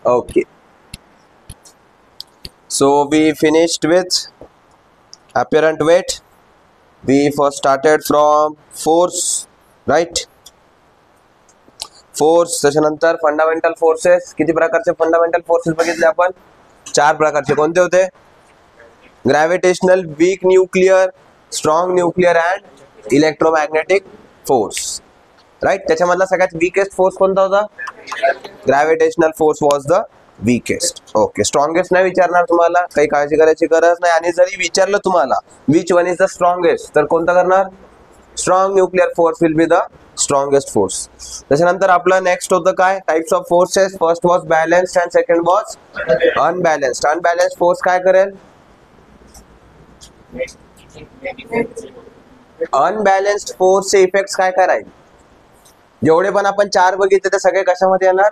Okay, so we finished with apparent weight. We first started from force, right? Force, त्याच्यानंतर fundamental forces. किती प्रकारचे fundamental forces बघितले आपण? 4 प्रकारचे. कोणते होते? Gravitational, weak nuclear, strong nuclear and electromagnetic force, right. त्याच्यामधला सगळ्यात वीकेस्ट फोर्स कोणता होता? Gravitational force was the weakest. Okay, strongest नाही विचारणार तुम्हाला, काही काळजी करायची गरज नाही. आणि जरी विचारलं तुम्हाला which one is the strongest, तर कोणता करणार? Strong nuclear force will be the strongest force. त्याच्यानंतर आपलं नेक्स्ट होतं काय? Types of forces. First was balanced and second was unbalanced. Unbalanced force काय करेल? अनबॅलन्स्ड फोर्सचे इफेक्ट्स काय काय राहील? जेवढे पण आपण 4 बघितले ते सगळे कशामध्ये येणार?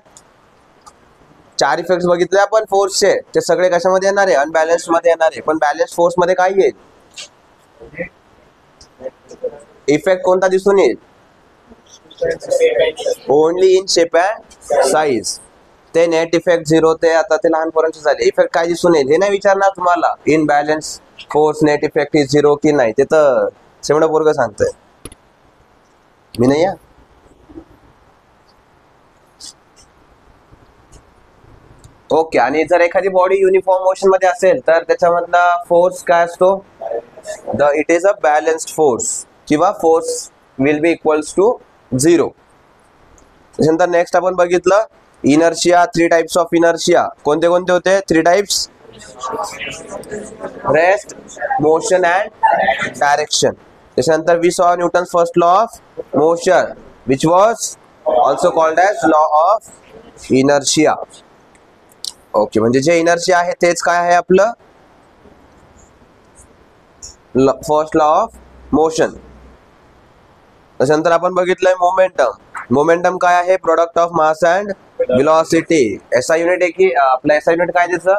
4 इफेक्ट्स बघितले आपण फोर्सचे, ते सगळे कशामध्ये येणार आहे? अनबॅलन्स्ड मध्ये येणार आहे. पण बॅलन्स्ड फोर्स मध्ये काय येईल? इफेक्ट कोणता दिसून येईल? Only in shape and size. ते नेट इफेक्ट 0 ते आता ते लहान पोरांचे झाले. इफेक्ट काय दिसून येईल हे नाही विचारणार तुम्हाला. In balance force net effect is 0 की नाही, ते तर सेवढं पोरग सांगतंय, मी नाही. या ओके. आणि जर एखादी बॉडी युनिफॉर्म मोशन मध्ये असेल तर त्याच्यामधला फोर्स काय असतो? It is a balanced force, किंवा force will be equals to 0. त्याच्यानंतर नेक्स्ट आपण बघितलं इनर्शिया. 3 types of inertia. कोणते कोणते होते? 3 types: rest, motion and direction. त्याच्यानंतर we saw Newton's first law of motion which was also called as law of inertia. Okay, म्हणजे जे inertia आहे तेच काय आहे आपलं? First law of motion. त्याच्यानंतर आपण बघितलंय मोमेंटम. मोमेंटम काय आहे? Product of mass and velocity. SI unit आहे की आपला एसआय युनिट काय त्याचं?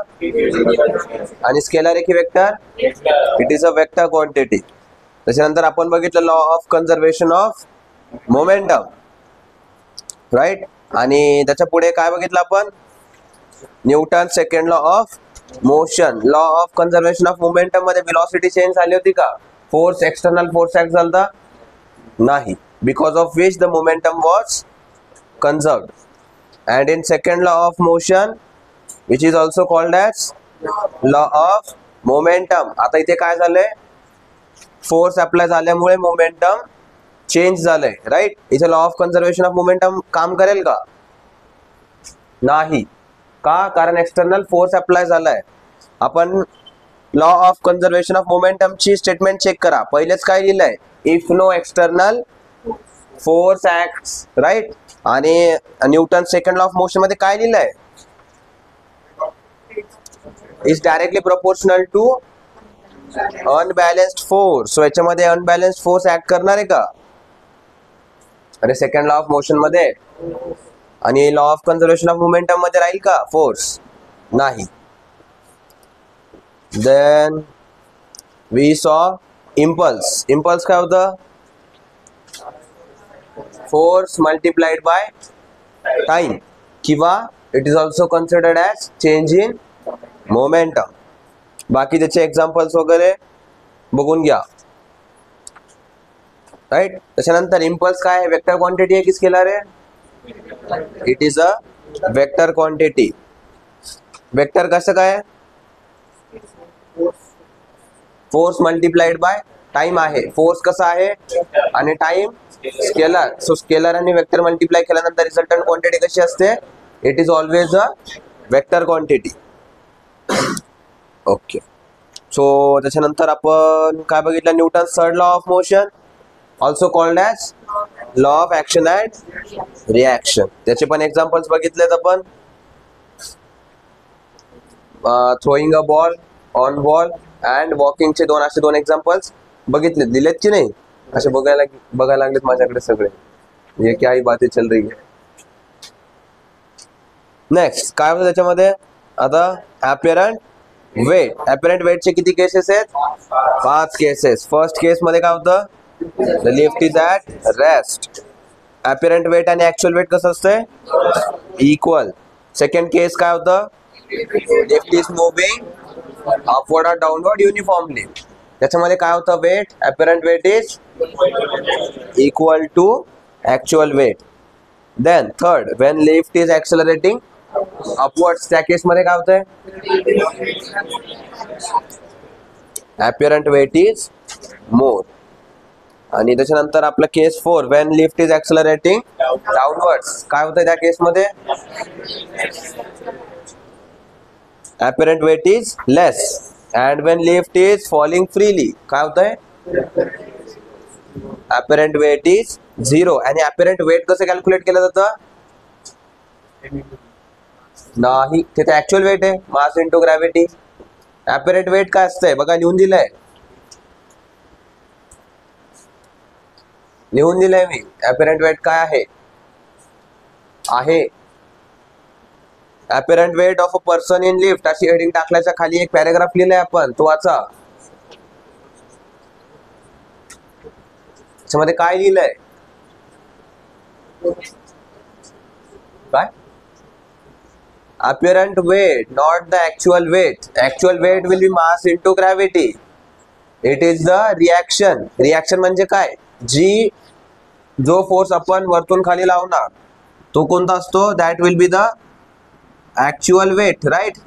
आणि स्केलर आहे की vector? It is a vector quantity. त्याच्यानंतर आपण बघितलं law of conservation of momentum, right. आणि त्याच्या पुढे काय बघितलं आपण? Newton second law of motion. Law of conservation of momentum मध्ये व्हेलॉसिटी चेंज झाली होती का? फोर्स, एक्सटर्नल फोर्स ऍक्ट झाला नाही, because of which the momentum was conserved. And in second law of motion which is also called as law of momentum. आता इथे काय झालंय? फोर्स अप्लाय झाल्यामुळे मोमेंटम चेंज झालंय, राईट. इथे law of conservation of momentum काम करेल का? नाही. का? कारण एक्सटर्नल फोर्स अप्लाय झालाय. आपण law of conservation of momentum ची स्टेटमेंट चेक करा. पहिलेच काय लिहिलंय? If no external force acts, right. आणि Newton second law of motion मध्ये काय लिहिलंय? Is directly proportional to unbalanced force. So याच्यामध्ये अनबॅलन्स्ड फोर्स ऍक्ट करणार आहे का? अरे सेकंड लॉ ऑफ मोशन मध्ये. आणि law of conservation of momentum मध्ये राहील का फोर्स? नाही. देन वी सॉ इम्पल्स. इम्पल्स काय होतं? फोर्स मल्टिप्लाइड बाय टाइम, किंवा it is also considered as change in momentum. बाकी त्याचे एक्झाम्पल्स वगैरे बघून घ्या, राईट. त्याच्यानंतर इम्पल्स काय आहे? वेक्टर क्वांटिटी आहे की स्केलर आहे? It is a vector quantity. Vector कसं काय? फोर्स मल्टिप्लाइड बाय टाइम आहे. फोर्स कसा आहे? आणि टाइम स्केलर. सो स्केलर आणि वेक्टर मल्टिप्लाय केल्यानंतर रिझल्टंट क्वांटिटी कशी असते? It is always a vector quantity. Okay. So त्याच्यानंतर आपण काय बघितलं? Newton third law of motion, also called as law of action and reaction. त्याचे पण एक्झाम्पल्स बघितलेत आपण. Throwing a ball, on ball and वॉकिंगचे असे दोन एक्झाम्पल्स बघितले. दिलेत की नाही? असे बघायला लागलेत माझ्याकडे सगळे. ये क्या ही बातें चल रही है. नेक्स्ट काय होतं त्याच्यामध्ये? आता ॲपरंट वेट. ॲपरंट वेटचे किती केसेस आहेत? 5 केसेस. फर्स्ट केस मध्ये काय होतं? The lift is at rest. Apparent weight आणि ऍक्च्युअल वेट कसं असतंय? इक्वल. सेकंड केस काय होतं, लिफ्ट इज मुव्हिंग अपवर्ड और डाउनवर्ड युनिफॉर्मली. त्याच्यामध्ये काय होतं, weight apparent weight is equal to actual weight. Then third, when lift is accelerating upwards, त्या केस मध्ये काय होतंय, अपरंट वेट इज मोर. आणि त्याच्यानंतर आपलं केस 4, व्हेन लिफ्ट इज ऍक्सेलरेटिंग डाउनवर्ड्स, काय होतंय त्या केस मध्ये, apparent weight is less. And when lift is falling freely, काय होतंय, apparent weight is 0. आणि apparent weight कसं कॅल्क्युलेट केलं जातं, नाही, तिथे ऍक्च्युअल वेट आहे, mass into gravity. apparent weight काय असतंय बघा, लिहून दिलंय मी. apparent weight काय आहे apparent weight of a person in lift, अशी हेडिंग टाकल्याच्या खाली एक पॅराग्राफ लिहिलाय आपण, तो वाचा. त्याच्यामध्ये काय लिहिलंय, काय, apparent weight not the actual weight. actual weight will be mass into gravity. it is the reaction म्हणजे काय, जो फोर्स आपण वरतून खाली लावणार तो कोणता असतो, that will be the actual weight, right?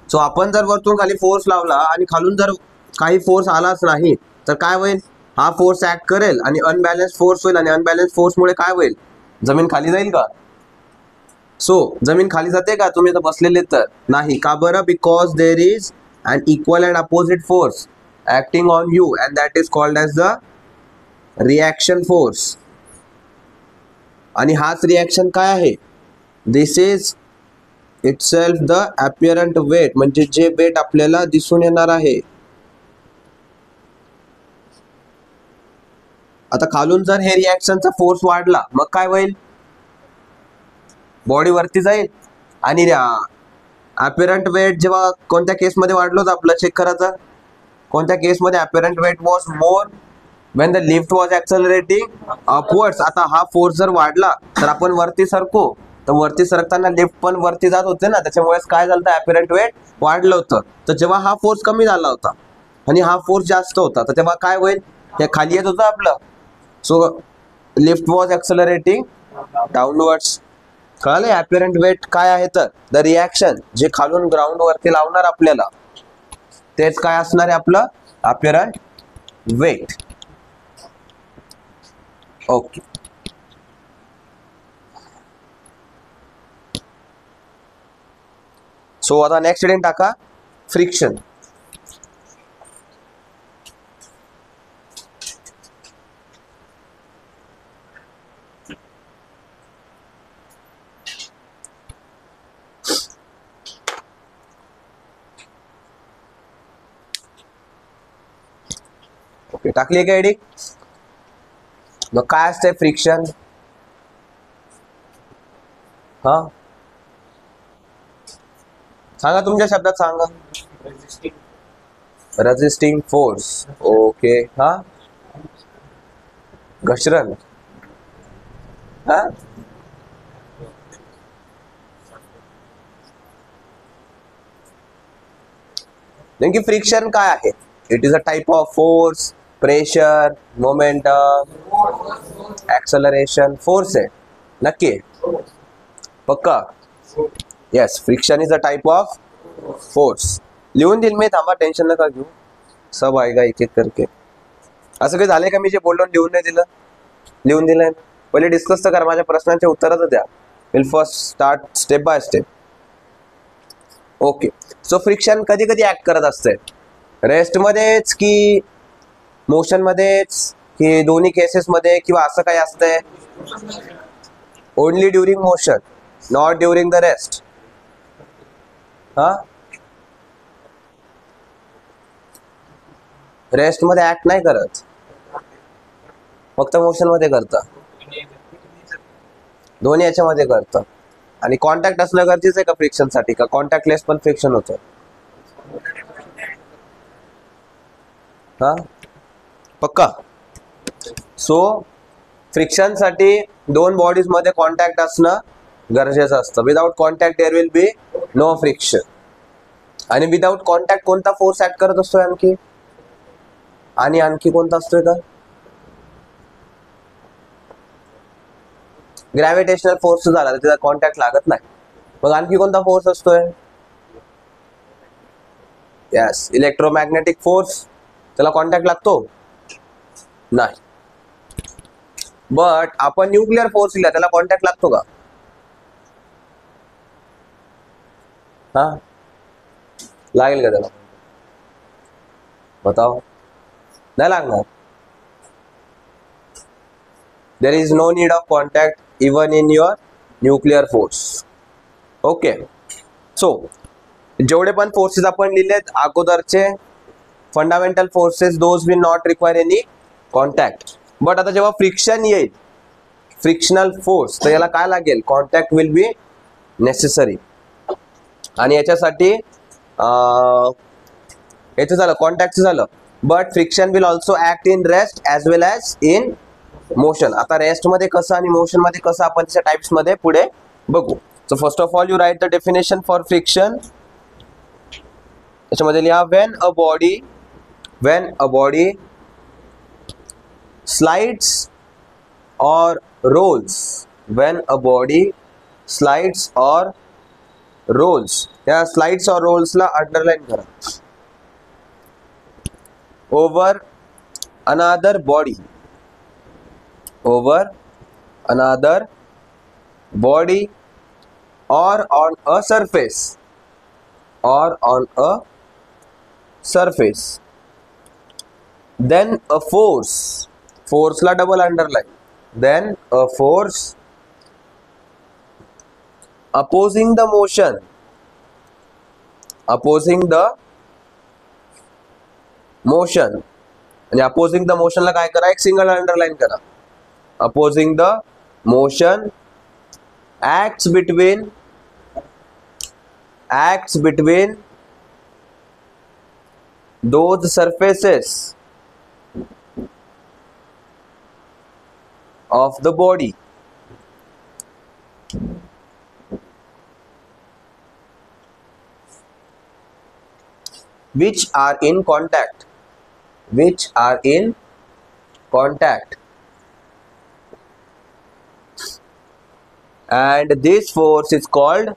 So आपण जर वरतून खाली फोर्स लावला आणि खालून जर काही फोर्स आलाच नाही तर काय होईल, हा फोर्स ऍक्ट करेल आणि अनबॅलन्स फोर्स होईल. आणि अनबॅलन्स फोर्समुळे काय होईल, जमीन खाली जाईल का, सो जमीन खाली जाते का, तुम्ही तर बसलेले तर नाही का बरं, because there is an equal and opposite force acting on you and that is called as the reaction force. आणि हाच रिॲक्शन काय आहे, this is itself the apparent weight, म्हणजे जे वेट आपल्याला दिसून येणार आहे. आता खालून जर हे रिॲक्शनचा फोर्स वाढला मग काय होईल, बॉडी वरती जाईल. आणि अपीअरंट वेट जेव्हा कोणत्या केसमध्ये वाढलो तर आपलं चेक करायचं, कोणत्या केसमध्ये apparent weight was more, when the lift was accelerating upwards. आता हा फोर्स जर वाढला तर आपण वरती सरको, तर वरती सरकताना लिफ्ट पण वरती जात होते ना, त्याच्यामुळे काय झालं, अपीअरंट वेट वाढलं होतं. तर जेव्हा हा फोर्स कमी झाला होता आणि हा फोर्स जास्त होता तर तेव्हा काय होईल, हे खाली येत होतं आपलं. So lift was accelerating downwards. कळाले, अपीअरंट वेट काय आहे तर द रिॲक्शन, जे खालून ग्राउंड वरती लावणार आपल्याला तेच काय असणार आहे, आपलं अपीअरंट वेट. ओके, सो आता नेक्स्ट हेडिंग टाका, फ्रिक्शन. ओके, टाकली का हेडिंग. मग काय असते फ्रिक्शन, हा सांगा, तुमच्या शब्दात सांगा. Resisting force. ओके, हा घसरण, हा नेमकी फ्रिक्शन काय आहे. It is a type of force, pressure, momentum, acceleration. Force आहे नक्की, पक्का. Yes, friction is a type of force. लिहून दिल मी, थांबा, टेन्शन नका घेऊ, सब आएगा एक एक करके. असं काही झालंय का मी जे बोललो लिहून नाही दिलं, लिहून दिलंय. पहिले डिस्कस तर करा, माझ्या प्रश्नांचे उत्तर तर द्या. Will first start step by step. Okay, so friction कधी कधी ऍक्ट करत असते, रेस्ट मध्येच की मोशन मध्येच की दोन्ही केसेस मध्ये, किंवा असं काही असतंय, only during motion, not during the rest. हा, रेस्ट मध्ये ऍक्ट नाही करत, फक्त मोशन मध्ये करतं, दोन्ही याच्यामध्ये करतं. आणि कॉन्टॅक्ट असणं गरजेचं आहे का फ्रिक्शन साठी, का कॉन्टॅक्टलेस पण फ्रिक्शन होतं. हा, पक्का. सो फ्रिक्शन साठी दोन बॉडीज मध्ये कॉन्टॅक्ट असणं गरजेचं असतं. Without contact there will be no friction. आणि विदाउट कॉन्टॅक्ट कोणता फोर्स ऍक्ट करत असतोय आणखी, आणि आणखी कोणता असतोय का? ग्रॅव्हिटेशनल फोर्स झाला तर त्याचा कॉन्टॅक्ट लागत नाही. मग आणखी कोणता फोर्स असतोय? Yes, electromagnetic force. त्याला कॉन्टॅक्ट लागतो नाही. बट आपण न्यूक्लिअर फोर्स लिहिला, त्याला कॉन्टॅक्ट लागतो का? हा, लागेल का त्याला? बताओ. नाही लागणार. There is no need of contact even in your nuclear force. Okay. So जेवढे पण फोर्सेस आपण लिहिलेत अगोदरचे fundamental forces, those will not require any contact. But आता जेव्हा फ्रिक्शन येईल, फ्रिक्शनल फोर्स, तर याला काय लागेल? Contact will be necessary. आणि याच्यासाठी याचं झालं, कॉन्टॅक्ट झालं. But friction will also act in rest as well as in motion. आता रेस्ट मध्ये कसं आणि मोशन मध्ये कसं आपण त्याच्या टाइप्स मध्ये पुढे बघू. So first of all you write the definition for friction. त्याच्यामध्ये लिहा, when a body slides or rolls, when a body slides or rolls, या slides or rolls ला अंडरलाइन करा. over another body or on a surface, then a force ला double underline, then a force opposing the motion, आणि opposing the motion ला काय करा? एक single underline करा. opposing the motion acts between those surfaces of the body which are in contact, and this force is called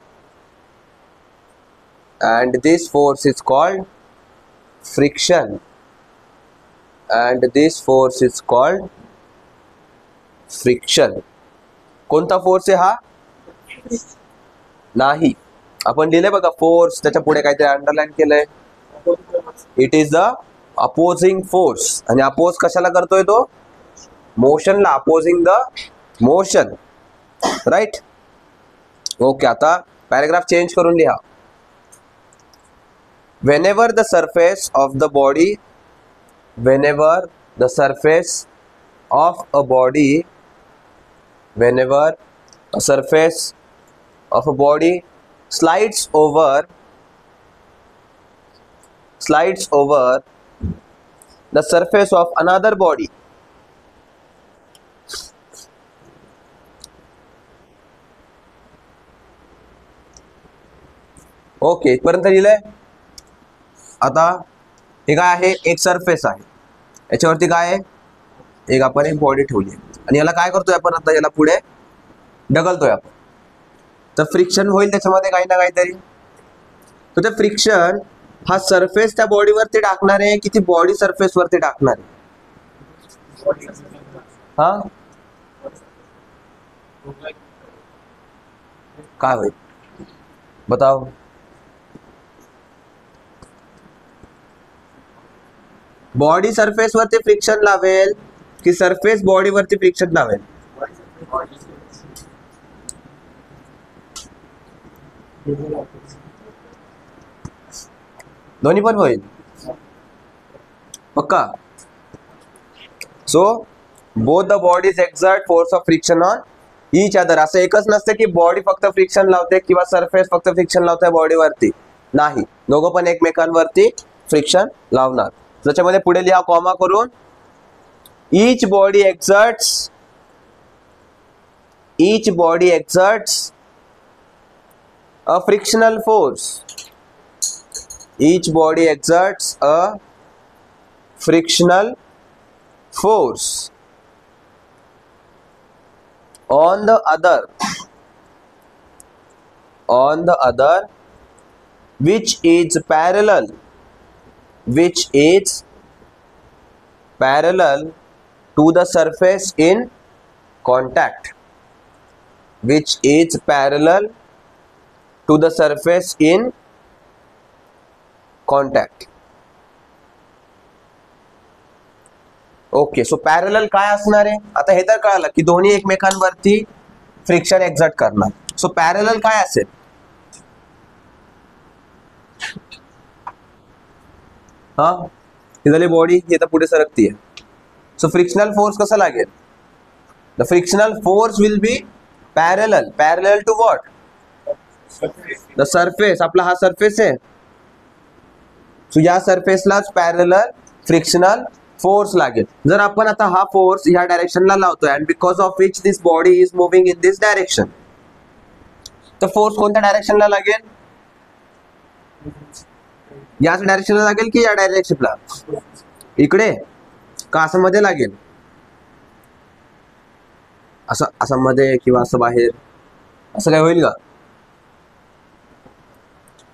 friction, कोणता force आहे हा? नाही. आपण लिहिले बघा फोर्स, त्याच्या पुढे काहीतरी अंडरलाइन केलंय. It is the opposing force. आणि अपोज कशाला करतोय तो? मोशनला. Opposing the motion. Right. Okay. आता पॅराग्राफ चेंज करून लिहा. whenever the surface of a body slides over the surface of another body, okay. इथपर्यंत लिहिलंय. आता हे काय आहे? एक सरफेस आहे. याच्यावरती काय आहे? आपण एक बॉडी ठेवली आणि याला काय करतोय आपण? आता याला पुढे ढकलतोय आपण. तर फ्रिक्शन होईल त्याच्यामध्ये काही ना काहीतरी. तर ते फ्रिक्शन हा सरफेस त्या बॉडीवरती टाकणार आहे की ती बॉडी सरफेस वरती टाकणार आहे? हा, काय होईल बताओ? बॉडी सरफेस वरती फ्रिक्शन लावेल की सरफेस बॉडी वरती फ्रिक्शन लावेल? दोन्ही पण होईल. पक्का. So both the bodies exert force of friction on each other. असं एकच नसतं की बॉडी फक्त फ्रिक्शन लावते किंवा सरफेस फक्त फ्रिक्शन लावते बॉडीवरती. नाही, दोघं पण एकमेकांवरती फ्रिक्शन लावणार. त्याच्यामध्ये पुढे लिहा कॉमा करून, each body एक्झर्ट्स each body exerts a frictional force. Each body exerts a frictional force on the other which is parallel to the surface in contact, which is parallel to the surface in contact. Okay, so parallel काय असणार आहे आता हे तर कळालं की दोन्ही एकमेकांवरती फ्रिक्शन एक्झर्ट करणार. सो पॅरलल काय असेल? हा ही झाली बॉडी, ही तर पुढे सरकतीये. सो फ्रिक्शनल फोर्स कसा लागेल? The frictional force will be parallel to what? The surface. आपला हा सरफेस आहे, सो या सरफेसलाच पॅरलल फ्रिक्शनल फोर्स लागेल. जर आपण आता हा फोर्स ह्या डायरेक्शनला लावतोय and because of which this body is moving in this direction, तर फोर्स कोणत्या डायरेक्शनला लागेल? याच डायरेक्शनला लागेल की या डायरेक्शनला? इकडे का असं मध्ये लागेल? असं असं मध्ये किंवा असं बाहेर, असं काय होईल का?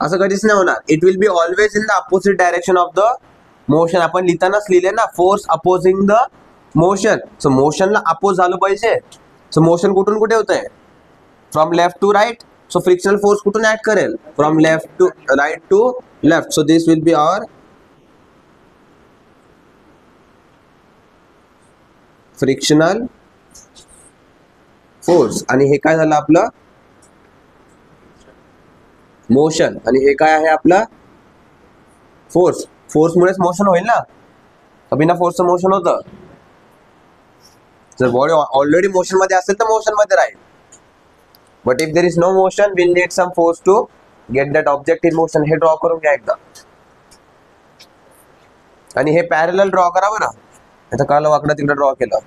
असं कधीच नाही होणार. It will be always in the opposite direction of the motion. आपण लिहितानाच लिहिले ना, force opposing the motion. So मोशनला अपोज झालं पाहिजे. सो मोशन कुठून कुठे होत आहे? From left to right. So frictional force कुठून ऍक्ट करेल? From left to right to left. So this will be our frictional force. आणि हे काय झालं आपलं? मोशन. आणि हे काय आहे आपला? फोर्स. फोर्समुळेच मोशन होईल ना, बिना फोर्सचं मोशन होतं. जर बॉडी ऑलरेडी मोशन मध्ये असेल तर मोशन मध्ये राहील. But if there is no motion will need some force to get that object in motion. हे ड्रॉ करून घ्या एकदा. आणि हे पॅरलल ड्रॉ करा बरं. आता काल वाकडं तिकडं ड्रॉ केलं.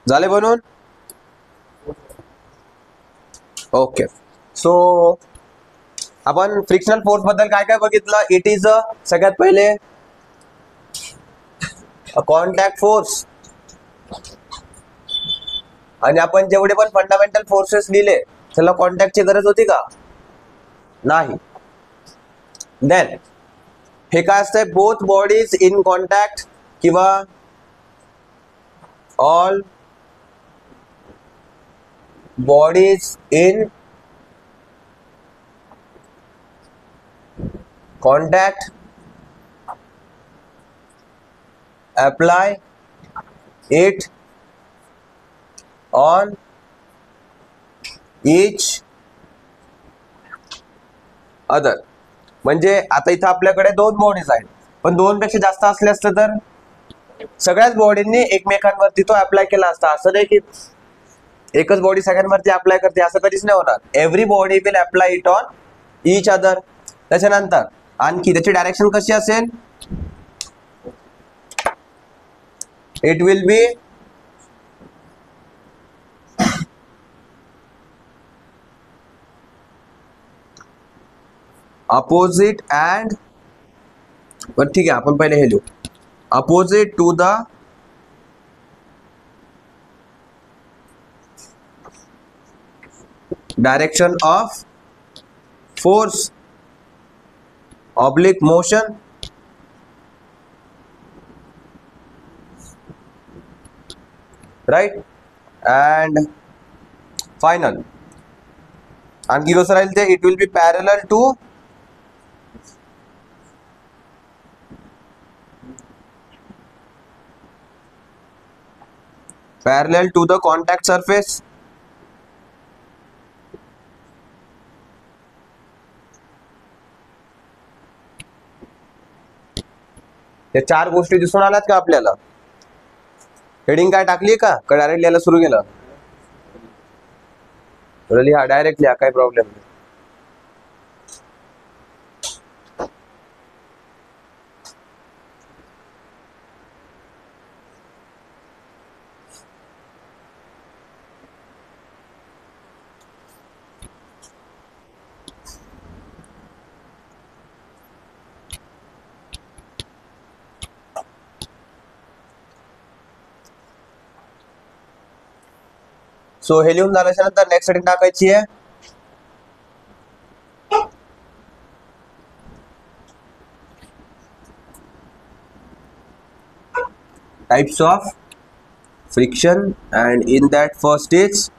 झाले बनवून? ओके. सो आपण फ्रिक्शनल फोर्स बद्दल काय काय बघितलं? इट इज सगळ्यात पहिले कॉन्टॅक्ट फोर्स. आणि आपण जेवढे पण फंडामेंटल फोर्सेस लिहिले त्याला कॉन्टॅक्टची गरज होती का? नाही. देन हे काय असतंय? बोथ बॉडीज इन कॉन्टॅक्ट किंवा all bodies in contact apply it on each other. म्हणजे आता इथं आपल्याकडे दोन बॉडीज आहेत, पण दोन पेक्षा जास्त असले असते तर सगळ्याच बॉडींनी एकमेकांवरती तो अप्लाय केला असता. असं नाही की एकच बॉडी सगळ्यांवरती अप्लाय करते, असं कधीच नाही होणार. Every body will apply it on each other. त्याच्यानंतर आणखी त्याची डायरेक्शन कशी असेल? It will be opposite and पण ठीक आहे, आपण पहिले हे लिहू. Opposite to the direction of force oblique motion right and final आणखी कसं राहील ते, it will be parallel to the contact surface. या चार गोष्टी दिसून आल्यात का आपल्याला? हेडिंग काय टाकली का डायरेक्ट लिहायला सुरू केलं? लिहा, डायरेक्ट लिहा, काही प्रॉब्लेम नाही. सो हे लिहून झाल्याच्या नंतर नेक्स्ट हेडिंग टाकायची आहे types of friction, and in that first is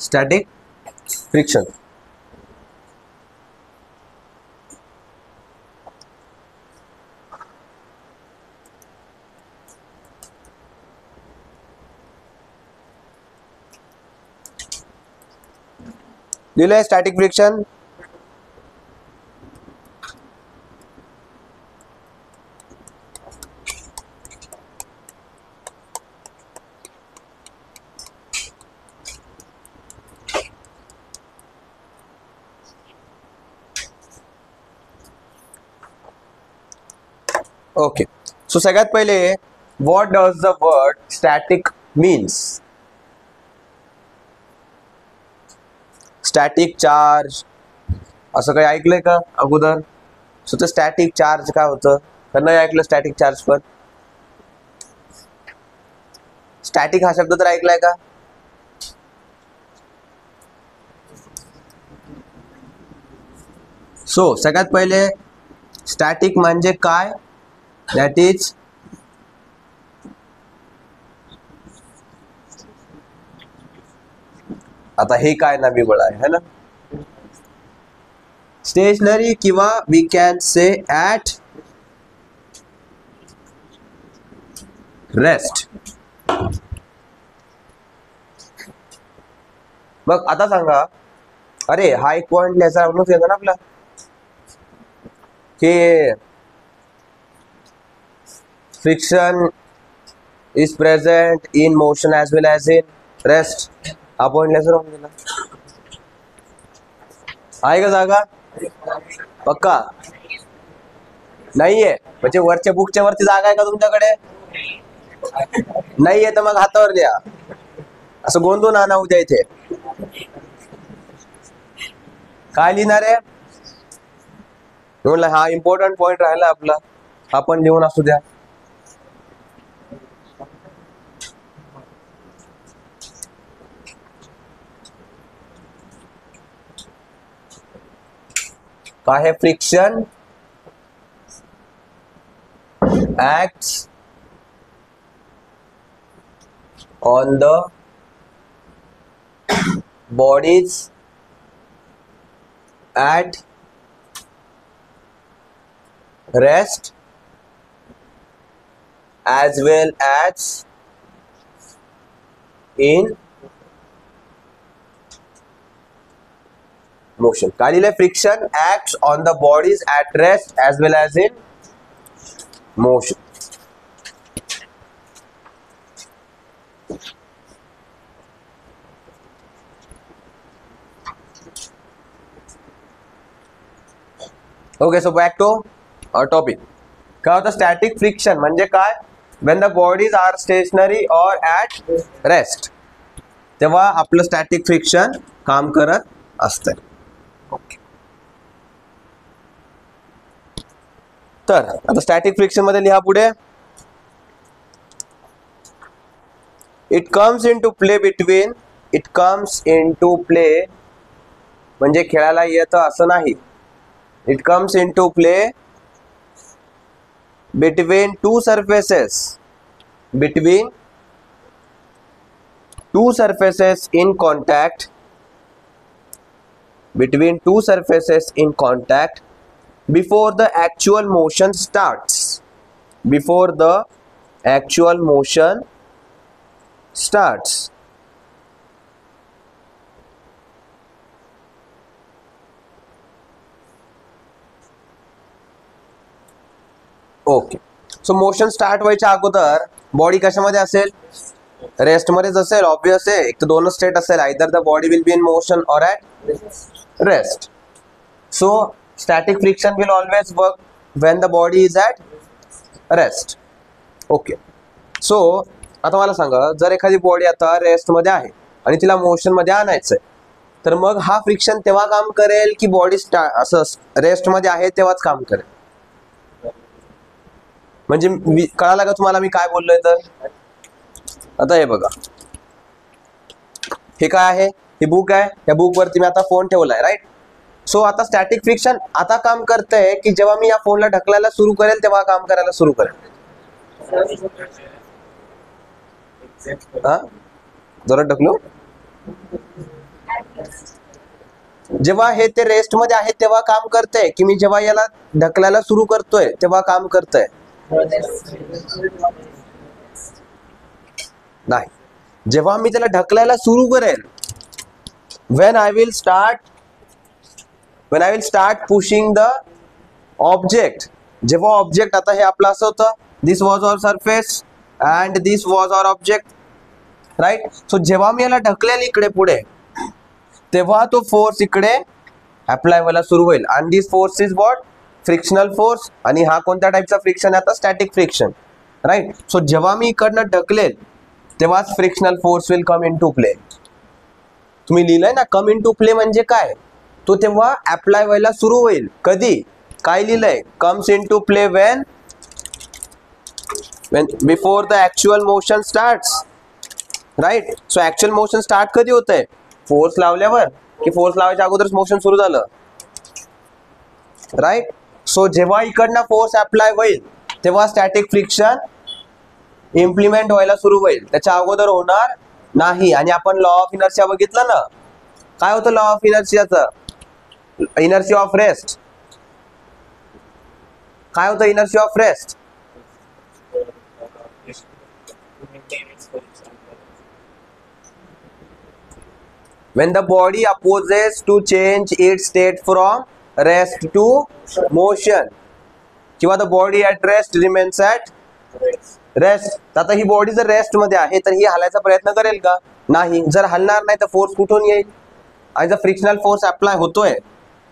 static friction. दिलं आहे स्टॅटिक फ्रिक्शन. ओके, सो सगळ्यात पहिले what does the word static means? Static charge असं काही ऐकलंय का अगोदर? सो ते स्टॅटिक चार्ज काय होतं का नाही ऐकलं? स्टॅटिक चार्ज पण स्टॅटिक हा शब्द तर ऐकलाय का? सो सगळ्यात पहिले स्टॅटिक म्हणजे काय? दॅट इज आता हे काय ना बिबळ आहे ना, स्टेशनरी किंवा we can say at rest. मग आता सांगा, अरे हा एक पॉइंट लिहायचा म्हणून येतो ना आपला की friction is present in motion as well as in rest. हा पॉइंट लिहायचा राहून गेला. आहे का जागा? पक्का नाहीये? म्हणजे वरच्या बुकच्या वरती जागा आहे का तुमच्याकडे? नाहीये तर मग हातावर लिहा, असं गोंधून आणा उद्या इथे. काय लिहिणार आहे? म्हणलं हा इम्पॉर्टंट पॉइंट राहिला आपला, आपण लिहून असू द्या. काय आहे? Friction acts on the bodies at rest as well as in motion. काय लिहिलंय? Friction acts on the bodies at rest as well as in motion. Okay, so back to our topic. काय होतं स्टॅटिक फ्रिक्शन म्हणजे काय, when the bodies are stationary or at rest, तेव्हा आपलं static friction काम करत असतं. ओके. तर आता स्टॅटिक फ्रिक्शन मध्ये लिहा पुढे, it comes into play between, it comes into play म्हणजे खेळायला येतं असं नाही, it comes into play between two surfaces, between two surfaces in contact, between two surfaces in contact before the actual motion starts, before the actual motion starts. Okay. So motion start व्हायच्या अगोदर body कशामध्ये असेल, rest मध्येच असेल. Obvious आहे, एक तर दोनच स्टेट असेल, either the body will be in motion or at rest. So static friction will always work when the body is at rest. Okay. So आता मला सांगा, जर एखादी बॉडी आता रेस्ट मध्ये आहे आणि तिला मोशन मध्ये आणायचंय, तर मग हा फ्रिक्शन तेव्हा काम करेल की बॉडी असं रेस्ट मध्ये आहे तेव्हाच काम करेल. म्हणजे कळालं का तुम्हाला मी काय बोललोय? तर आता हे बघा, हे काय आहे, हे बुक आहे, या बुक वरती मी आता फोन ठेवलाय, राईट. सो आता स्टॅटिक फ्रिक्शन आता काम करतंय की जेव्हा मी या फोनला ढकलायला सुरू करेल तेव्हा काम करायला सुरू करेल. हा, जोरात ढकलू. जेव्हा हे ते रेस्ट मध्ये आहे तेव्हा काम करतंय की मी जेव्हा याला ढकलायला सुरू करतोय तेव्हा काम करतंय? नाही, जेव्हा मी त्याला ढकलायला सुरू करेल, when I will start pushing the object, जेव्हा ऑब्जेक्ट, आता हे आपलं असं होतं, this was our surface and this was our object, right. So जेव्हा मी याला ढकलेल इकडे पुढे, तेव्हा तो फोर्स इकडे अप्लाय व्हायला सुरू होईल. आणि this force is what, frictional force. आणि हा कोणत्या टाईपचा फ्रिक्शन आहे? आता स्टॅटिक फ्रिक्शन, राईट. सो जेव्हा मी इकडनं ढकलेल तेव्हाच frictional force will come into play. तुम्ही लिहिलंय ना, कम इन टू प्ले म्हणजे काय, तो तेव्हा अप्लाय व्हायला सुरू होईल. कधी? काय लिहिलंय? Comes into play when before the actual motion starts, right. So actual motion start कधी होतंय? फोर्स लावल्यावर, की फोर्स लावायच्या अगोदरच मोशन सुरू झालं, राईट. सो जेव्हा इकडनं फोर्स अप्लाय होईल तेव्हा स्टॅटिक फ्रिक्शन इम्प्लिमेंट व्हायला सुरू होईल, त्याच्या अगोदर होणार नाही. आणि आपण लॉ ऑफ इनर्शिया बघितलं ना, काय होतं लॉ ऑफ इनर्शियाचं? Inertia of rest. काय होतं inertia of rest? when the body opposes to change its state from rest to motion, किंवा the body at rest remains at rest. आता ही बॉडी जर रेस्ट मध्ये आहे तर ही हलायचा प्रयत्न करेल का? नाही. जर हलणार नाही तर फोर्स कुठून येईल? आणि जर फ्रिक्शनल फोर्स अप्लाय होतोय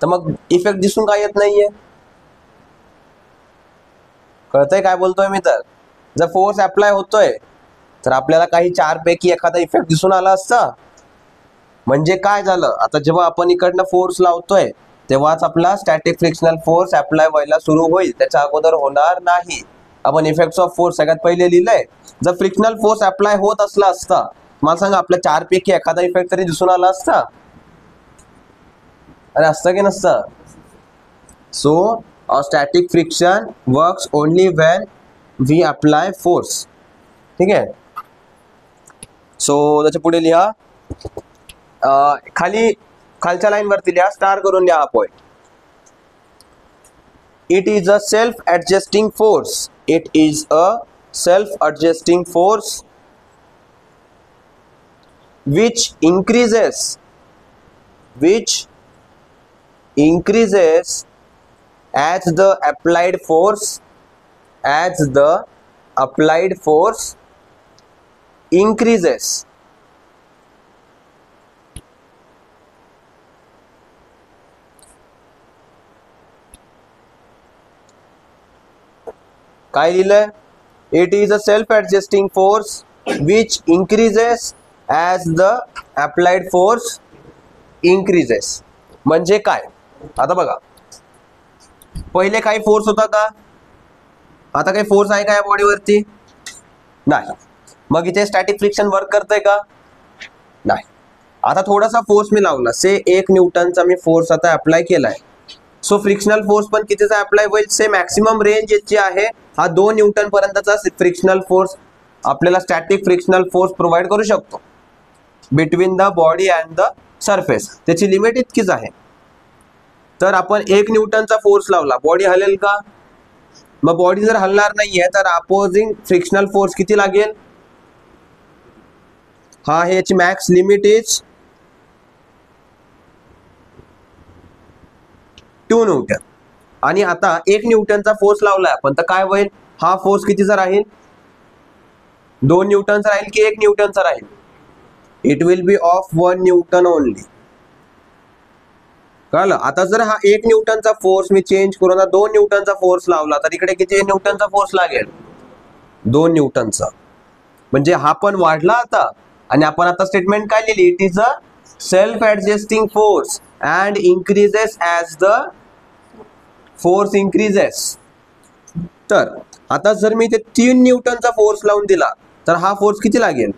तर मग इफेक्ट दिसून काय येत नाहीये. कळतंय काय बोलतोय मी? तर जर फोर्स अप्लाय होतोय तर आपल्याला काही चार पैकी एखादा इफेक्ट दिसून आला असता. म्हणजे काय झालं, आता जेव्हा आपण इकडनं फोर्स लावतोय तेव्हाच आपला स्टॅटिक फ्रिक्शनल फोर्स अप्लाय व्हायला सुरू होईल, त्याच्या अगोदर होणार नाही. आपण इफेक्ट्स ऑफ फोर्स सगळ्यात पहिले लिहिलंय. जर फ्रिक्शनल फोर्स अप्लाय होत असला असता, मला सांगा आपल्या चार पैकी एखादा इफेक्ट तरी दिसून आला असता? अरे असतं की नसतं? So static friction works only when we apply force. ठीक आहे. सो त्याच्या पुढे लिहा, खालच्या लाईन वरती लिहा, स्टार करून लिहा हा point. It is a self adjusting force, it is a self adjusting force which increases as the applied force increases. काय लिहिलंय? It is a self adjusting force which increases as the applied force increases. म्हणजे काय? आता बघा, पहिले काही force होता का? आता काही फोर्स आहे का या बॉडीवरती? नाही. मग इथे स्टॅटिक फ्रिक्शन वर्क करतंय का? नाही. आता थोडासा फोर्स मी लावला, से 1 न्यूटनचा मी फोर्स आता अप्लाय केलाय. सो फ्रिक्शनल फोर्स पण कितीचा अप्लाय होईल? से मॅक्सिमम रेंज जी आहे हा 2 न्यूटन पर्यंतचा फ्रिक्शनल फोर्स आपल्याला स्टॅटिक फ्रिक्शनल फोर्स प्रोव्हाइड करू शकतो between the body and the surface. त्याची लिमिट इतकीच आहे. तर आपण 1 न्यूटनचा फोर्स लावला, बॉडी हलेल का? मग बॉडी जर हलणार नाहीये तर अपोजिंग फ्रिक्शनल फोर्स किती लागेल? हा हे याची मॅक्स लिमिट इज 2 न्यूटन. आणि आता 1 न्यूटनचा फोर्स लावलाय आपण, तर काय होईल? हा फोर्स कितीचा राहील? 2 न्यूटनचा राहील की 1 न्यूटनचा राहील? It will B of 1 Newton only. कळलं? आता जर हा 1 न्यूटनचा फोर्स मी चेंज करून 2 न्यूटनचा फोर्स लावला तर इकडे किती न्यूटनचा फोर्स लागेल? 2 न्यूटनचा. म्हणजे हा पण वाढला आता. आणि आपण आता स्टेटमेंट काय लिहिली? It is a self adjusting force and increases as the force increases. तर आता जर मी ते 3 न्यूटनचा फोर्स लावून दिला तर हा फोर्स किती लागेल?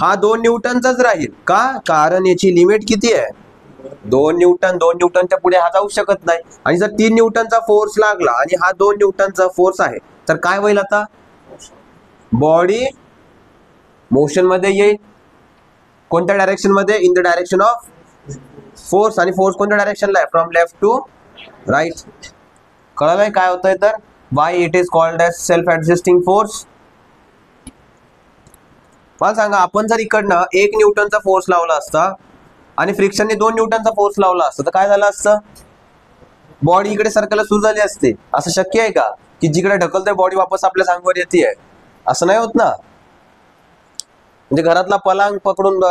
हा 2 न्यूटनचाच राहील का? कारण याची लिमिट किती आहे? 2 न्यूटन. 2 न्यूटनच्या पुढे हा जाऊ शकत नाही. आणि जर 3 न्यूटनचा फोर्स लागला आणि हा 2 न्यूटनचा फोर्स आहे तर काय होईल? आता बॉडी मोशन मध्ये येईल. कोणत्या डायरेक्शन मध्ये? In the direction of force. आणि फोर्स कोणत्या डायरेक्शनला आहे? From left to right. कळलंय काय होतंय? तर why it is called as self adjusting force. मला सांगा, आपण जर इकडनं 1 न्यूटनचा फोर्स लावला असता आणि फ्रिक्शनने 2 न्यूटनचा फोर्स लावला असता तर काय झालं असतं? बॉडी इकडे सरकायला सुरू झाली असते. असं शक्य आहे का की जिकडे ढकलतोय बॉडी वापस आपल्या सांगवर येते? असं नाही होत ना. म्हणजे घरातला पलंग पकडून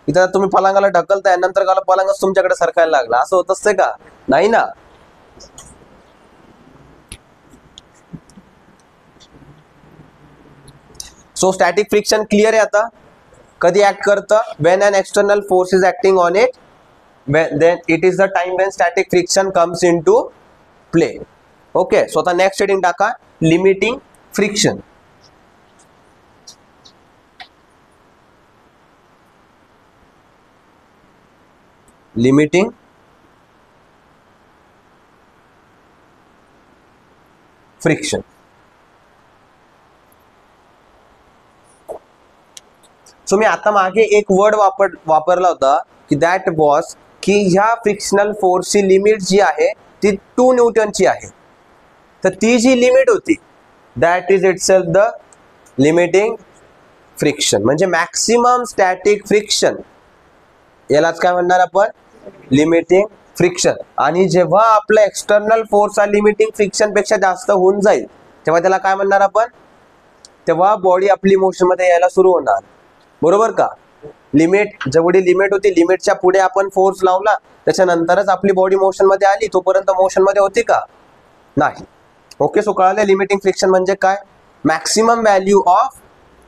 इथं तुम्ही पलंगाला ढकलताय, नंतर का पलंगच तुमच्याकडे सरकायला लागला, असं होत असते का? नाही ना. सो स्टॅटिक फ्रिक्शन क्लिअर आहे आता. कधी ऍक्ट करतं? When an external force is acting on it, then it is the time when static friction comes into play. Okay, so आता नेक्स्ट हेडिंग टाका, limiting friction. Limiting friction. So मी आता मागे एक वर्ड वापरला होता की दॅट वॉज की ह्या फ्रिक्शनल फोर्सची लिमिट जी आहे ती 2 न्यूटनची आहे. तर ती जी लिमिट होती that is itself the limiting friction. म्हणजे मॅक्सिमम स्टॅटिक फ्रिक्शन, यालाच काय म्हणणार आपण? Limiting friction. आणि जेव्हा आपला एक्सटर्नल फोर्स हा लिमिटिंग फ्रिक्शन पेक्षा जास्त होऊन जाईल तेव्हा त्याला काय म्हणणार आपण? तेव्हा बॉडी आपली मोशन मध्ये यायला सुरू होणार. बरोबर का? लिमिट जेवढी लिमिट होती, लिमिटच्या पुढे आपण फोर्स लावला त्याच्यानंतरच आपली बॉडी मोशन मध्ये आली, तोपर्यंत मोशन मध्ये होती का? नाही. ओके, सो कळालं लिमिटिंग फ्रिक्शन म्हणजे काय? Maximum value of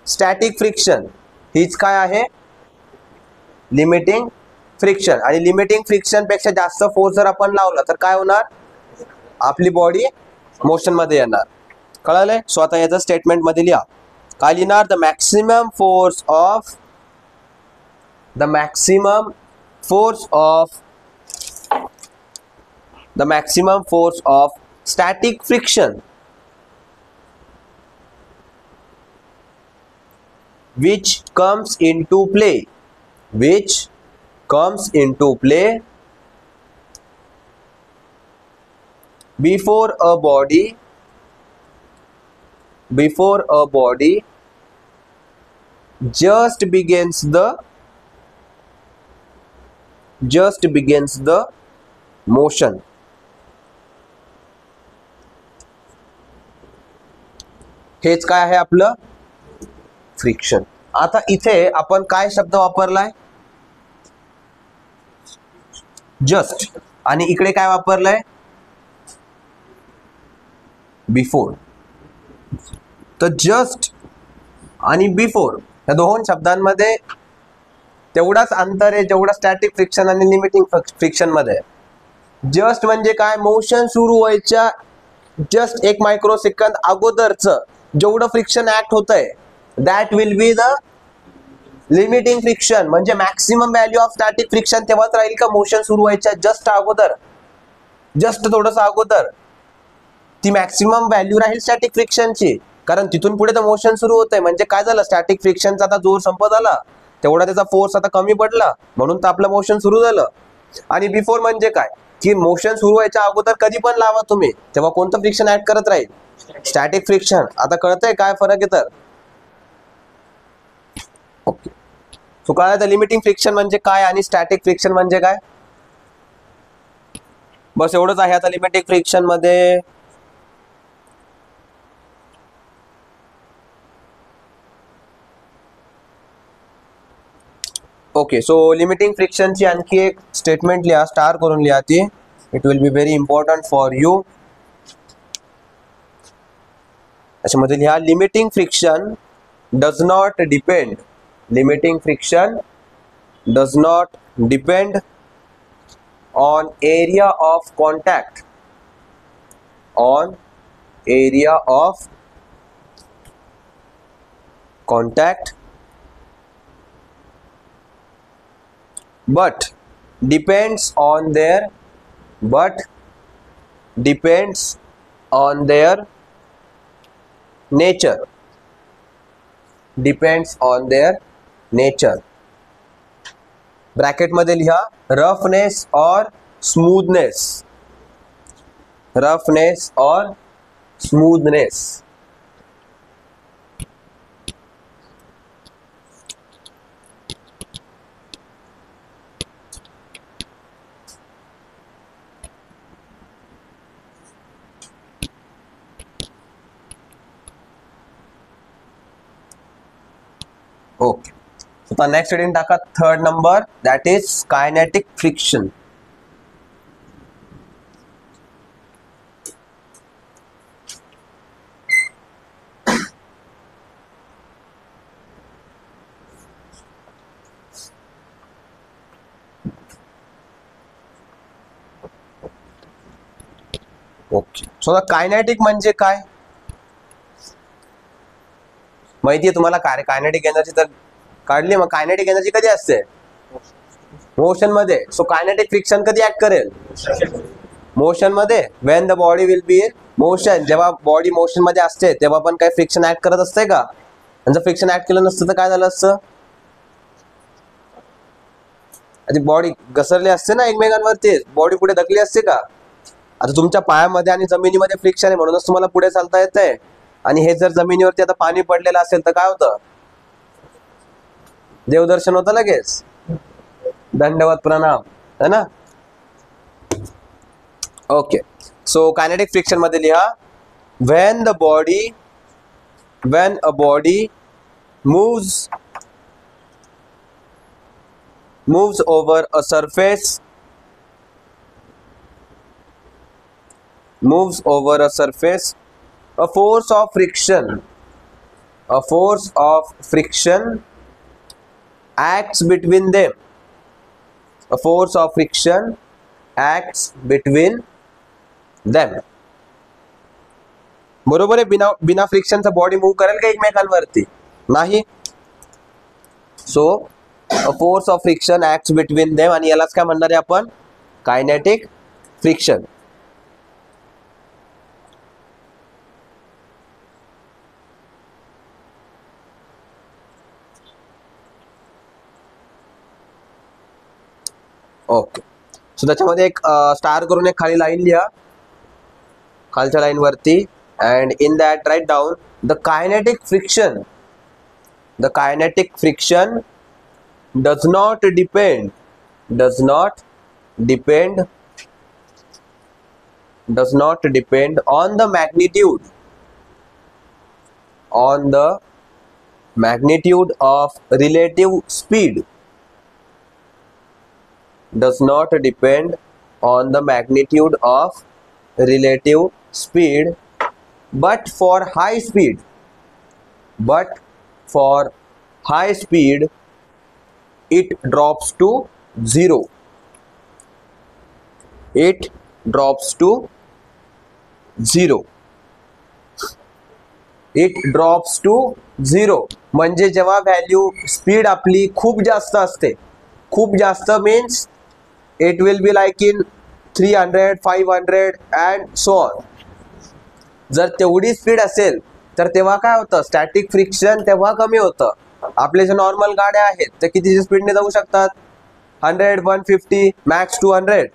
static friction हीच काय आहे? Limiting friction. आणि लिमिटिंग फ्रिक्शन पेक्षा जास्त फोर्स जर आपण लावला तर काय होणार? आपली बॉडी मोशन मध्ये येणार. कळालंय? सो आता याचं स्टेटमेंट मध्ये लिहा. काय लिहिणार? The maximum force of the maximum force of static friction which comes into play before a body just begins the motion. हेच काय आहे आपलं? फ्रिक्शन. आता इथे आपण काय शब्द वापरलाय? जस्ट. आणि इकडे काय वापरलंय? बिफोर. तर जस्ट आणि बिफोर या दोन शब्दांमध्ये तेवढाच अंतर आहे जेवढा स्टॅटिक फ्रिक्शन आणि लिमिटिंग फ्रिक्शन मध्ये. जस्ट म्हणजे काय, मोशन सुरू व्हायच्या जस्ट 1 मायक्रोसेकंद अगोदरचं जेवढं फ्रिक्शन ऍक्ट होतंय that will be the limiting friction. म्हणजे maximum value of static friction तेव्हाच राहील का मोशन सुरू व्हायच्या जस्ट अगोदर, जस्ट थोडंसं अगोदर ती मॅक्सिमम व्हॅल्यू राहील स्टॅटिक फ्रिक्शनची. कारण तिथून पुढे तर मोशन सुरू होतंय म्हणजे काय झालं, स्टॅटिक फ्रिक्शनचा आता जोर संपत आला, तेवढा त्याचा फोर्स आता कमी पडला म्हणून तर आपलं मोशन सुरू झालं. आणि बिफोर म्हणजे काय की मोशन सुरू व्हायच्या अगोदर कधी पण लावा तुम्ही तेव्हा कोणतं फ्रिक्शन ऍड करत राहील, स्टॅटिक फ्रिक्शन. आता कळतंय काय फरक आहे तर. ओके, सो कळलं लिमिटिंग फ्रिक्शन म्हणजे काय आणि स्टॅटिक फ्रिक्शन म्हणजे काय. बस एवढंच आहे आता लिमिटिंग फ्रिक्शन मध्ये. ओके, सो लिमिटिंग फ्रिक्शनची आणखी एक स्टेटमेंट लिहा, स्टार करून लिहा ती. It will be very important for you. त्याच्यामध्ये लिहा limiting friction does not depend, limiting friction does not depend on area of contact, on area of contact but depends on their nature, depends on their nature. Bracket मध्ये लिहा roughness और smoothness, roughness और smoothness. Okay, आता next heading टाका third number, that is kinetic friction. Okay, so the kinetic म्हणजे काय माहितीये तुम्हाला. कायनेटिक एनर्जी तर काढली, मग कायनेटिक एनर्जी कधी असते, मोशन मध्ये. सो कायनेटिक फ्रिक्शन कधी ऍक्ट करेल, मोशन मध्ये. When the body will be in motion, जेव्हा बॉडी मोशन मध्ये असते तेव्हा पण काय फ्रिक्शन ऍक्ट करत असते का. आणि जर फ्रिक्शन ऍक्ट केलं नसतं तर काय झालं असतं, बॉडी घसरली असते ना एकमेकांवरती, बॉडी पुढे धकली असते का. आता तुमच्या पायामध्ये आणि जमिनीमध्ये फ्रिक्शन आहे म्हणूनच तुम्हाला पुढे चालता येतंय. आणि हे जर जमिनीवरती आता पाणी पडलेलं असेल तर काय होतं, देवदर्शन होतं लगेच, दंडवत प्रणाम, है ना. ओके, सो कायनेटिक फ्रिक्शन मध्ये लिहा when a body moves over a surface, a force of friction acts between them, a force of friction acts between them. बरोबर आहे. बिना फ्रिक्शनचा बॉडी मूव्ह करेल का एकमेकांवरती, नाही. So a force of friction acts between them, आणि यालाच काय म्हणणार आहे आपण, कायनेटिक फ्रिक्शन. ओके, सो त्याच्यामध्ये एक स्टार करून एक खाली लाईन लिहा, खालच्या लाईन वरती. and in that write down the kinetic friction does not depend on the magnitude of relative speed, does not depend on the magnitude of relative speed but for high speed it drops to 0. It drops to 0. It drops to 0 म्हणजे जेव्हा value speed आपली खूप जास्त असते, खूप जास्त means it will be like in 300, 500 and so on. जर तेवढी स्पीड असेल तर तेव्हा काय होतं, स्टॅटिक फ्रिक्शन तेव्हा कमी होतं. आपले जे नॉर्मल गाड्या आहेत ते कितीच्या स्पीडने जाऊ शकतात, 100, 150, मॅक्स 200,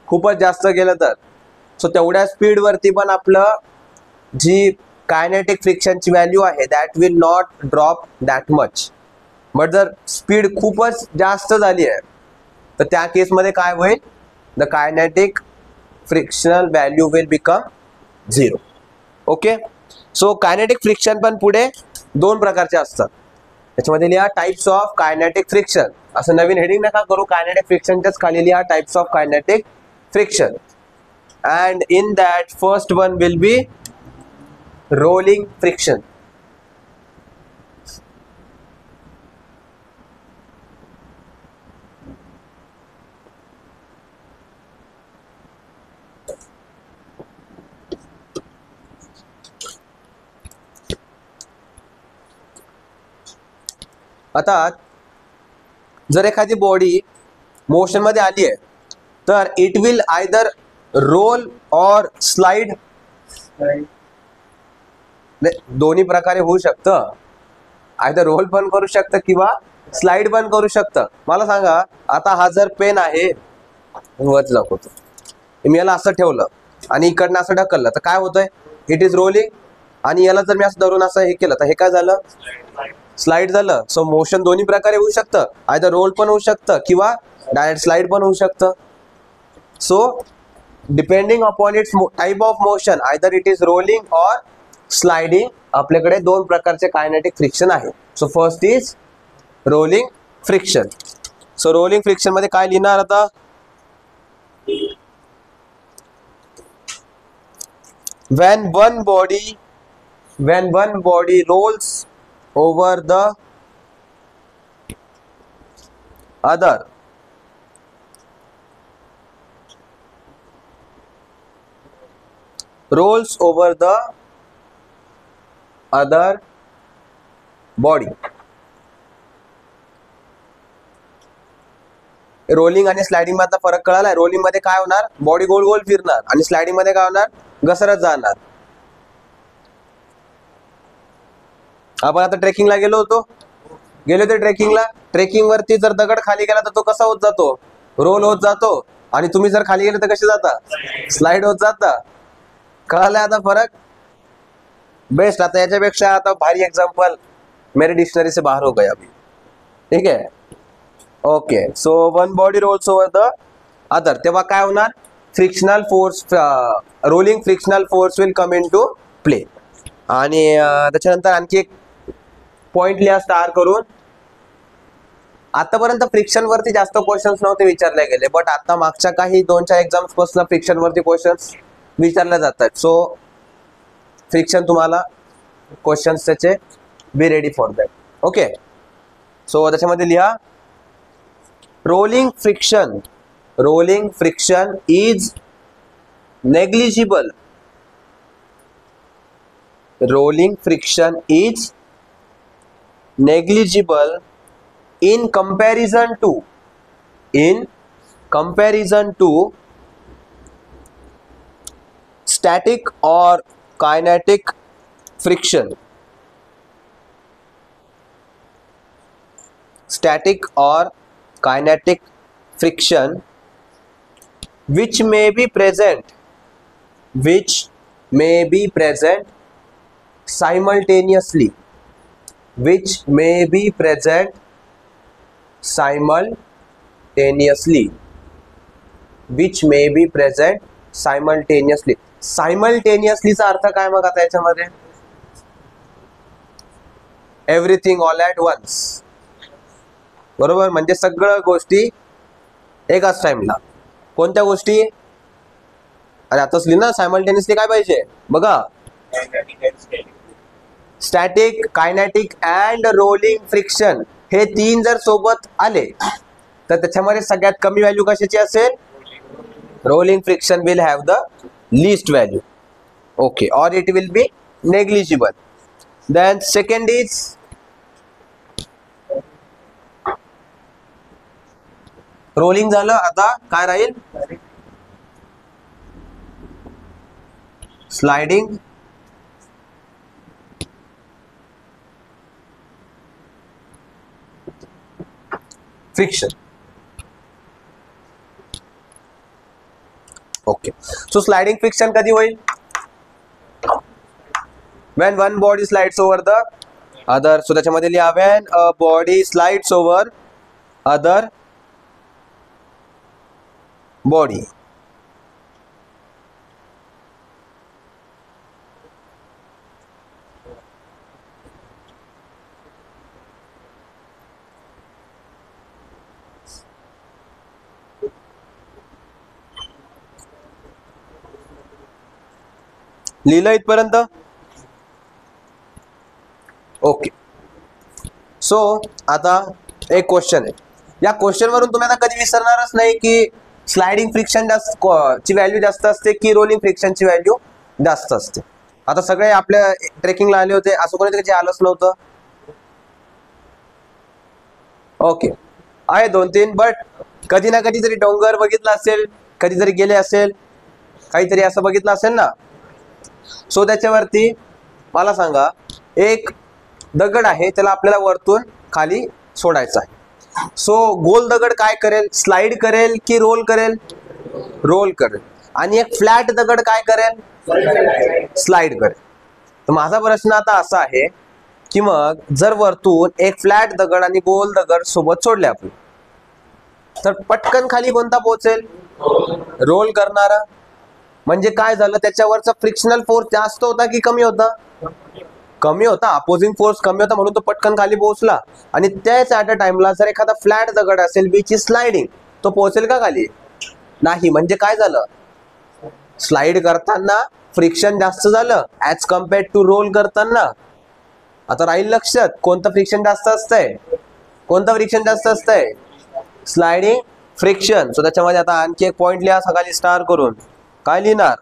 खूपच जास्त गेलं तर. सो तेवढ्या स्पीड वरती पण आपलं जी कायनेटिक फ्रिक्शनची व्हॅल्यू आहे that will not drop that much. But जर स्पीड खूपच जास्त झाली आहे तर त्या केसमध्ये काय होईल, the kinetic frictional value will become 0. Okay. So kinetic friction पण पुढे दोन प्रकारचे असतात. त्याच्यामध्ये लिहा टाइप्स ऑफ कायनेटिक फ्रिक्शन. असं नवीन हेडिंग नका करू, कायनेटिक फ्रिक्शनच्याच खाली लिहा types of kinetic friction. And in that first one will be rolling friction. आता जर एखादी बॉडी मोशन मध्ये आली आहे तर इट विल आयदर रोल और स्लाइड. दोन्ही प्रकारे होऊ शकतं, आयदर रोल पण करू शकतं किंवा स्लाइड पण करू शकतं. मला सांगा, आता हा जर पेन आहे, वरती दाखवतो, मी याला असं ठेवलं आणि इकडनं असं ढकललं तर काय होतंय, इट इज रोलिंग. आणि याला जर मी असं धरून असं हे केलं तर हे काय झालं, स्लाइड झालं. सो मोशन दोन्ही प्रकारे होऊ शकतं, आयदर रोल पण होऊ शकतं किंवा डायरेक्ट स्लाइड पण होऊ शकतं. So depending upon its type of motion, either it is rolling और स्लाइडिंग, आपल्याकडे दोन प्रकारचे कायनेटिक फ्रिक्शन आहे. So first is rolling friction. So rolling friction मध्ये काय लिहिणार आता, when one body rolls over the other, rolls over the other body. Rolling आणि स्लाइडिंग मध्ये फरक कळाला. रोलिंग मध्ये काय होणार, बॉडी गोल गोल फिरणार आणि स्लाइडिंग मध्ये काय होणार, घसरत जाणार. आपण आता ट्रेकिंगला गेलो होतो ट्रेकिंगला, ट्रेकिंग वरती जर दगड खाली गेला तर तो कसा होत जातो, रोल होत जातो. आणि तुम्ही जर खाली गेले तर कसे जाता, स्लाइड होत जाता. कळालं आता फरक. बेस्ट. आता याच्यापेक्षा आता भारी एग्जांपल मेरे डिक्शनरी से बाहर हो गया अभी. ठीक आहे. Okay. So one body rolls over the other, तेव्हा काय होणार, frictional force, rolling frictional force will come into play. आणि त्याच्यानंतर आणखी एक पॉइंट लिहा स्टार करून. आतापर्यंत फ्रिक्शन वरती जास्त क्वेश्चन्स नव्हते विचारले गेले, बट आता मागच्या काही 2-4 एक्झाम्स पासून फ्रिक्शन वरती क्वेश्चन्स विचारले जातात. सो फ्रिक्शन तुम्हाला क्वेश्चन्स त्याचे be ready for that. Okay. So त्याच्यामध्ये लिहा rolling friction is negligible. Rolling friction is negligible in comparison to static or kinetic friction. Static or kinetic friction which may be present simultaneously, which may be present simultaneously, which may be present simultaneously. Simultaneously चा अर्थ काय मग आता याच्यामध्ये, everything all at once. बरोबर, म्हणजे सगळ्या गोष्टी एकाच टाइमला. कोणत्या गोष्टी, अरे आताच लिहिना सायमल्टेनियसली काय पाहिजे बघा, static, kinetic and rolling friction हे तीन जर सोबत आले तर त्याच्यामध्ये सगळ्यात कमी व्हॅल्यू कशाची असेल? Rolling friction will have the least value. Okay, और it will be negligible. Then second is rolling झालं. आता काय राहील? Sliding friction. Okay, so sliding friction कधी होईल? when one body slides over the other. so त्याच्यामध्ये लिहा when a body slides over other body. लिहिलं इथपर्यंत? ओके, सो आता एक क्वेश्चन आहे. या क्वेश्चन वरून तुम्ही आता कधी विसरणारच नाही की स्लाइडिंग फ्रिक्शन ची व्हॅल्यू जास्त असते की रोलिंग फ्रिक्शनची व्हॅल्यू जास्त असते. आता सगळे आपल्या ट्रेकिंगला आले होते, असं कोणीतरी जे आलंच नव्हतं? ओके, आहे 2-3, बट कधी ना कधीतरी डोंगर बघितला असेल, कधीतरी गेले असेल, काहीतरी असं बघितलं असेल ना. सो त्याच्यावरती मला सांगा, एक दगड आहे, त्याला आपल्याला वरतून खाली सोडायचा आहे. सो गोल दगड काय करेल? स्लाइड करेल की रोल करेल? रोल करेल. आणि एक फ्लॅट दगड काय करेल? स्लाइड करेल. तर माझा प्रश्न आता असा आहे की मग जर वरतून एक फ्लॅट दगड आणि गोल दगड सोबत सोडले आपण, तर पटकन खाली कोणता पोहोचेल? रोल करणारा. म्हणजे काय झालं? त्याच्यावरचा फ्रिक्शनल फोर्स जास्त होता की कमी होता? कमी होता. अपोजिंग फोर्स कमी होता म्हणून तो पटकन खाली पोहोचला. आणि त्याच ऍट अ टाइमला जर एखादा फ्लॅट दगड असेल विच इज स्लाइडिंग, तो पोहोचेल का खाली? नाही. म्हणजे काय झालं? स्लाइड करताना फ्रिक्शन जास्त झालं ऍज कम्पेअर्ड टू रोल करताना. आता राहील लक्षात कोणतं फ्रिक्शन जास्त असतंय? कोणतं फ्रिक्शन जास्त असतंय? Sliding friction. सो त्याच्यामध्ये आता आणखी एक पॉइंट लिहा सकाळी स्टार करून. काय लिहिणार?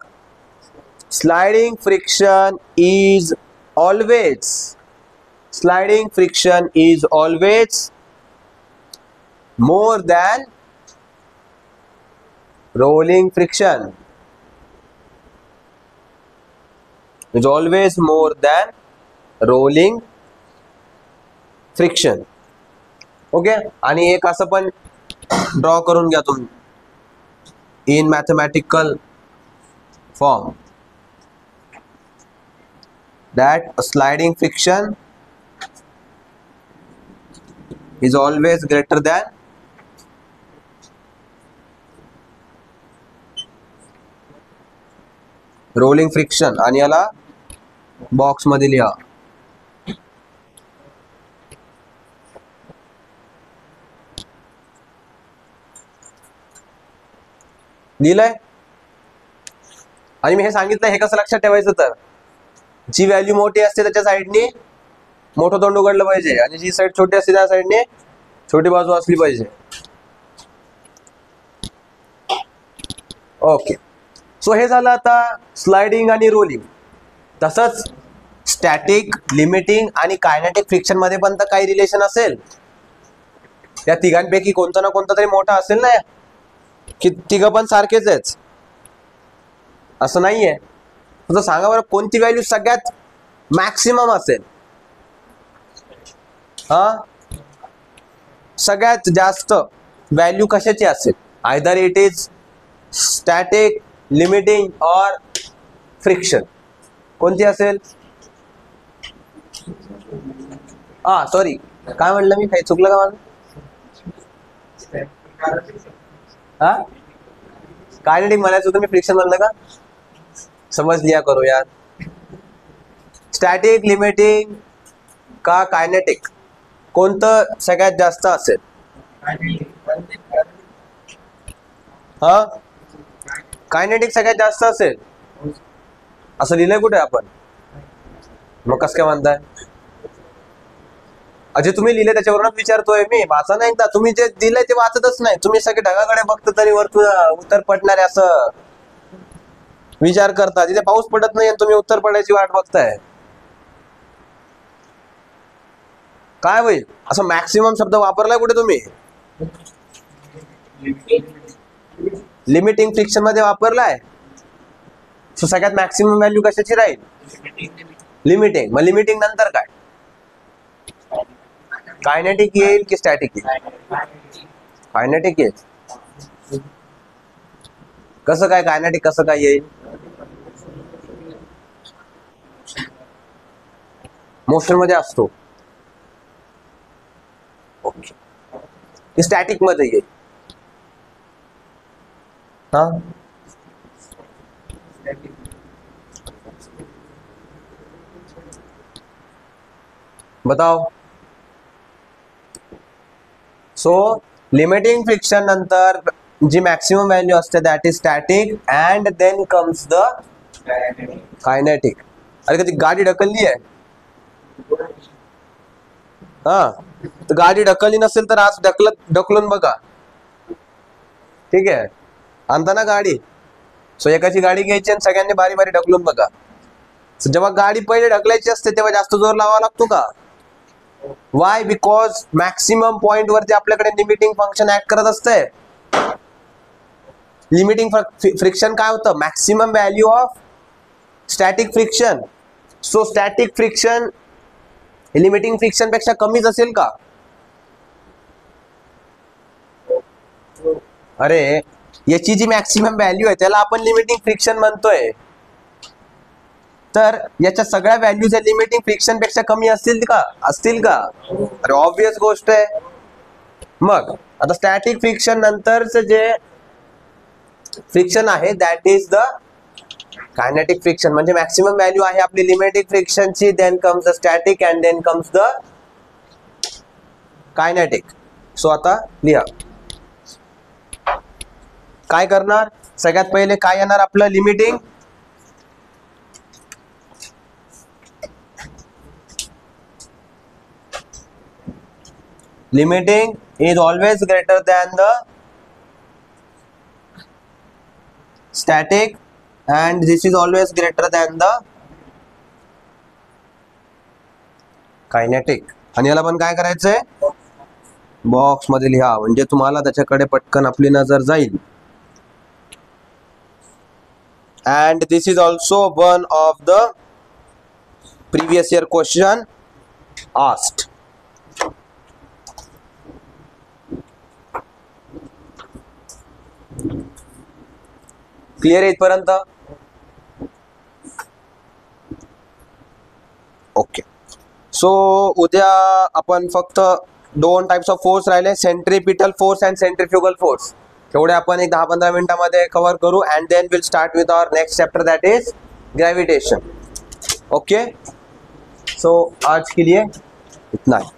Sliding friction is always, sliding friction is always more than rolling friction. Is always more than rolling friction. Okay, आणि एक असं पण ड्रॉ करून घ्या तुम्ही in mathematical form, that a sliding friction is always greater than rolling friction. आणि याला box मध्ये लिहा. लिहिलंय? आणि मी हे सांगितलं, हे कसं लक्षात ठेवायचं? तर जी व्हॅल्यू मोठी असते त्याच्या साईडने मोठं तोंड उघडलं पाहिजे, आणि जी साईड छोटी असते त्या साईडने छोटी बाजू असली पाहिजे. ओके, सो हे झालं आता स्लाइडिंग आणि रोलिंग. तसंच स्टॅटिक, लिमिटिंग आणि कायनेटिक फ्रिक्शन मध्ये पण तर काही रिलेशन असेल. या तिघांपैकी कोणता ना कोणता तरी मोठा असेल ना, की तिघं पण सारखेच आहेत असं नाहीये. तर सांगा बरं, कोणती व्हॅल्यू सगळ्यात मॅक्सिमम असेल? हा, सगळ्यात जास्त व्हॅल्यू कशाची असेल? Either it is static, limiting और फ्रिक्शन. कोणती असेल? हा, सॉरी, काय म्हणलं मी? काही चुकलं का माझं? हा, कायनेटिक म्हणायचं होतं, मी फ्रिक्शन म्हणलं का? समझ लिया करो यार. स्टॅटिक, लिमिटिंग का कायनेटिक, कोणतं सगळ्यात जास्त असेल? हा, कायनेटिक सगळ्यात जास्त असेल. असं लिहिलंय कुठे आपण? मग कसं काय म्हणताय? अजय तुम्ही लिहिले त्याच्यावरूनच विचारतोय मी, वाचा नाही एकदा. तुम्ही जे दिलंय ते वाचतच नाही, तुम्ही सगळे ढगाकडे बघता तरी वरतून उत्तर पडणारे असं विचार करता. तिथे पाऊस पडत नाही आणि तुम्ही उत्तर पडायची वाट बघताय. काय होईल? असं मॅक्सिमम शब्द वापरलाय कुठे तुम्ही? लिमिटिंग फ्रिक्शन मध्ये वापरलाय. सो सगळ्यात मॅक्सिमम व्हॅल्यू कशाची राहील? लिमिटिंग. मग लिमिटिंग नंतर काय? कायनेटिक येईल की स्टॅटिक येईल? कायनेटिक येईल. कसं काय कायनेटिक कसं काय येईल? मोशन मध्ये असतो. ओके. स्टॅटिक मध्ये येईल. हा, बताओ. सो लिमिटिंग फ्रिक्शन नंतर जी मॅक्सिमम व्हॅल्यू असते that is static and then comes the kinetic. अरे कधी गाडी ढकलली आहे? हा, तर गाडी ढकलली नसेल तर आज ढकलून बघा. ठीक आहे, आणता ना गाडी. सो एकाची गाडी घ्यायची आणि सगळ्यांनी बारी बारी ढकलून बघा. जेव्हा गाडी पहिले ढकलायची असते तेव्हा जास्त जोर लावावा लागतो का? वाय? बिकॉज मॅक्सिमम पॉइंट वरती आपल्याकडे लिमिटिंग फंक्शन ऍक्ट करत असते. लिमिटिंग फ्रिक्शन काय होतं? Maximum value of static friction. So static friction limiting friction पेक्षा कमीच असेल का? अरे याची जी मॅक्सिमम व्हॅल्यू आहे त्याला आपण लिमिटिंग फ्रिक्शन म्हणतोय, तर याच्या सगळ्या व्हॅल्यूज या लिमिटिंग फ्रिक्शन पेक्षा कमी असतील का? अरे ऑब्वियस गोष्ट आहे. मग आता स्टॅटिक फ्रिक्शन नंतरच जे फ्रिक्शन आहे that is the kinetic friction. म्हणजे मॅक्सिमम व्हॅल्यू आहे आपली लिमिटिंग फ्रिक्शनची, then comes the static and then comes the kinetic. So आता लिहा. काय करणार? सगळ्यात पहिले काय येणार आपलं? Limiting. Limiting is always greater than the static and this is always greater than the kinetic. आणि याला पण काय करायचंय? बॉक्स मध्ये लिहा, म्हणजे तुम्हाला त्याच्याकडे पटकन आपली नजर जाईल. And this is also one of the previous year question asked. Clear आहे इथपर्यंत? ओके. सो उद्या आपण फक्त दोन टाइप्स ऑफ फोर्स राहिले, centripetal force and centrifugal force. तेवढे आपण एक 10-15 मिनिटांमध्ये कव्हर करू and then will start with our next chapter that is gravitation. Okay, so आज के लिए इतना ही.